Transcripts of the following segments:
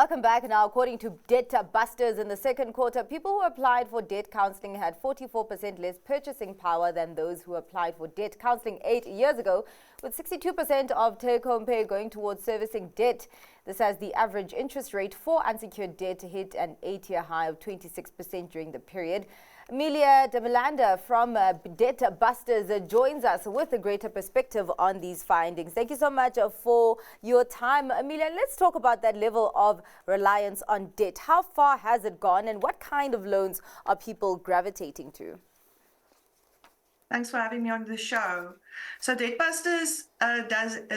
Welcome back. Now, according to DebtBusters, in the second quarter, people who applied for debt counseling had 44% less purchasing power than those who applied for debt counseling 8 years ago, with 62% of take-home pay going towards servicing debt. This has the average interest rate for unsecured debt hit an 8-year high of 26% during the period. Amelia de Milander from DebtBusters joins us with a greater perspective on these findings. Thank you so much for your time, Amelia. Let's talk about that level of reliance on debt. How far has it gone, and what kind of loans are people gravitating to? Thanks for having me on the show. So DebtBusters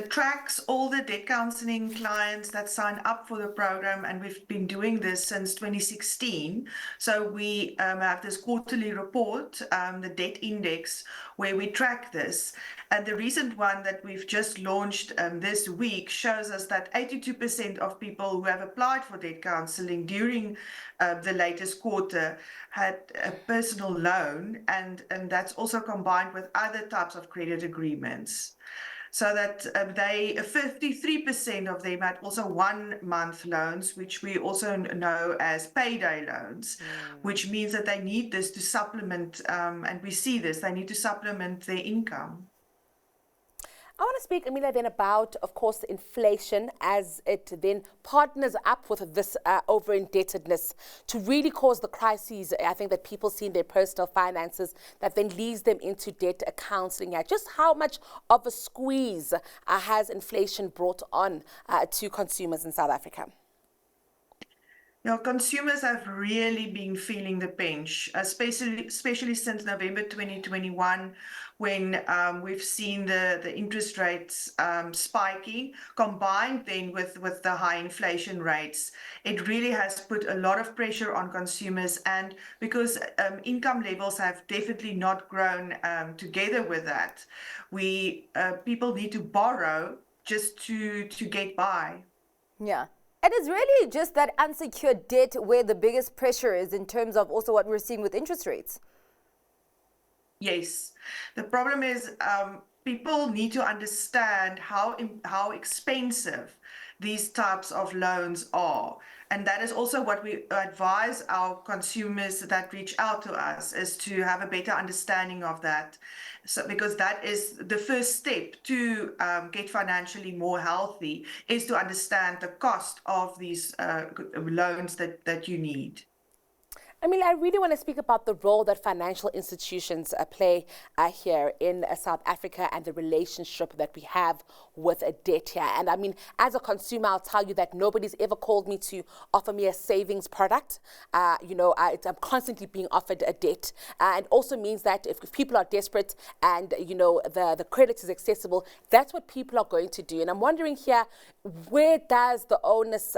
tracks all the debt counseling clients that sign up for the program, and we've been doing this since 2016. So we have this quarterly report, the Debt Index, where we track this. And the recent one that we've just launched this week shows us that 82% of people who have applied for debt counseling during the latest quarter had a personal loan, and that's also combined with other types of credit agreements. So that 53% of them had also 1 month loans, which we also know as payday loans, which means that they need this to supplement, and we see this, they need to supplement their income. I want to speak, Amelia, then about, of course, inflation as it then partners up with this over-indebtedness to really cause the crises, I think, that people see in their personal finances that then leads them into debt counseling. Just how much of a squeeze has inflation brought on to consumers in South Africa? Consumers have really been feeling the pinch, especially since November 2021, when we've seen the interest rates spiking, combined then with the high inflation rates. It really has put a lot of pressure on consumers, and because income levels have definitely not grown together with that, people need to borrow just to get by. Yeah. And it's really just that unsecured debt where the biggest pressure is in terms of also what we're seeing with interest rates. Yes. The problem is people need to understand how expensive these types of loans are. And that is also what we advise our consumers that reach out to us, is to have a better understanding of that. So, because that is the first step to get financially more healthy, is to understand the cost of these loans that you need. I mean, I really want to speak about the role that financial institutions play here in South Africa and the relationship that we have with a debt here. And I mean, as a consumer, I'll tell you that nobody's ever called me to offer me a savings product. I'm constantly being offered a debt. And it also means that if people are desperate and, the credit is accessible, that's what people are going to do. And I'm wondering here, where does the onus,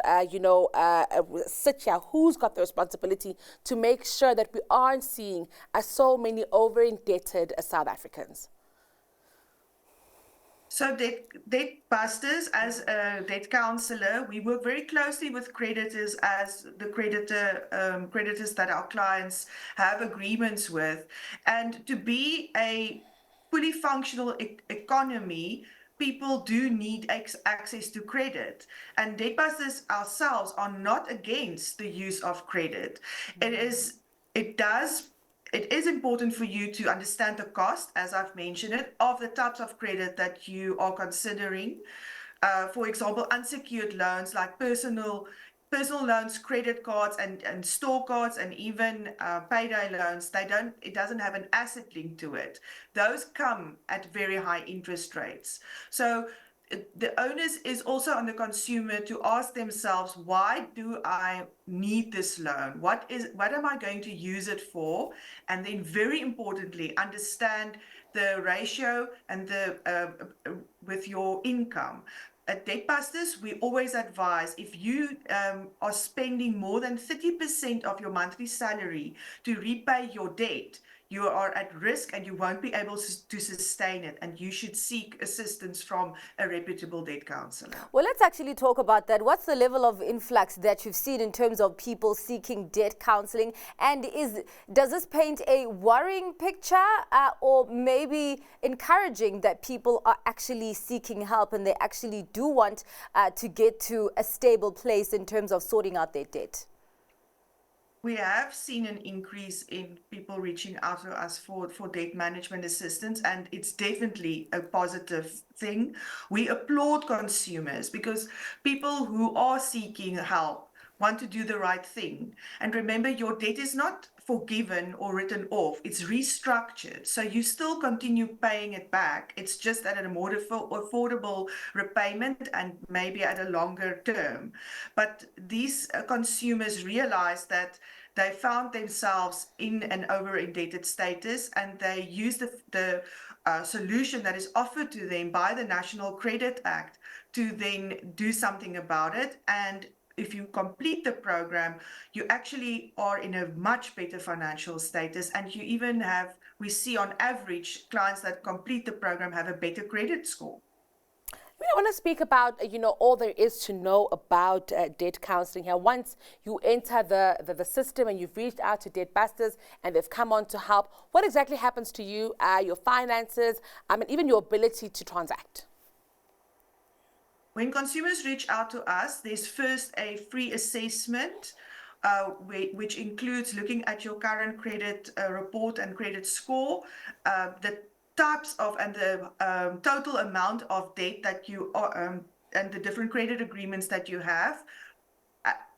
sit here? Who's got the responsibility to make sure that we aren't seeing so many over-indebted South Africans? So DebtBusters, as a debt counselor, we work very closely with creditors as the creditors that our clients have agreements with. And to be a fully functional economy, people do need access to credit. And DebtBusters ourselves are not against the use of credit. It is important for you to understand the cost, as I've mentioned it, of the types of credit that you are considering. For example, unsecured loans like personal loans, credit cards, and store cards, and even payday loans, it doesn't have an asset link to it. Those come at very high interest rates. So the onus is also on the consumer to ask themselves, why do I need this loan? What am I going to use it for? And then, very importantly, understand the ratio and with your income. At DebtBusters, we always advise, if you are spending more than 30% of your monthly salary to repay your debt, you are at risk and you won't be able to sustain it, and you should seek assistance from a reputable debt counselor. Well, let's actually talk about that. What's the level of influx that you've seen in terms of people seeking debt counseling? And does this paint a worrying picture or maybe encouraging that people are actually seeking help and they actually do want to get to a stable place in terms of sorting out their debt? We have seen an increase in people reaching out to us for debt management assistance, and it's definitely a positive thing. We applaud consumers because people who are seeking help want to do the right thing. And remember, your debt is not forgiven or written off, it's restructured. So you still continue paying it back. It's just at a more affordable repayment and maybe at a longer term. But these consumers realize that they found themselves in an over-indebted status, and they use the solution that is offered to them by the National Credit Act to then do something about it. And if you complete the program, you actually are in a much better financial status, and you even have, we see on average, clients that complete the program have a better credit score. I want to speak about, all there is to know about debt counseling here. Once you enter the system and you've reached out to DebtBusters and they've come on to help, what exactly happens to you, your finances, and even your ability to transact? When consumers reach out to us, there's first a free assessment, which includes looking at your current credit report and credit score, the types of and the total amount of debt that you are, and the different credit agreements that you have,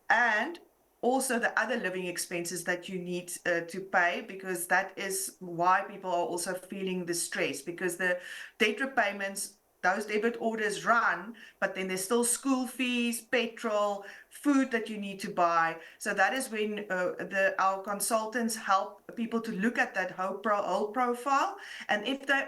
and also the other living expenses that you need to pay, because that is why people are also feeling the stress, because the debt repayments, those debit orders run, but then there's still school fees, petrol, food that you need to buy. So that is when our consultants help people to look at that whole profile. And if they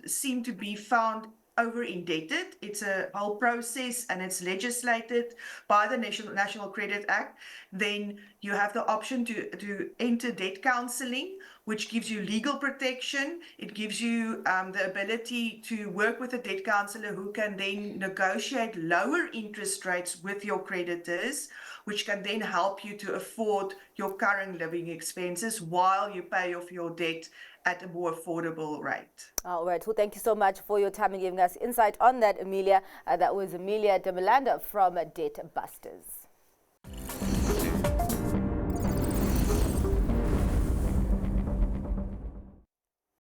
seem to be found over indebted, it's a whole process and it's legislated by the National Credit Act, then you have the option to enter debt counseling, which gives you legal protection. It gives you the ability to work with a debt counselor who can then negotiate lower interest rates with your creditors, which can then help you to afford your current living expenses while you pay off your debt at a more affordable rate. All right. Well, thank you so much for your time and giving us insight on that, Amelia. That was Amelia de Milander from DebtBusters.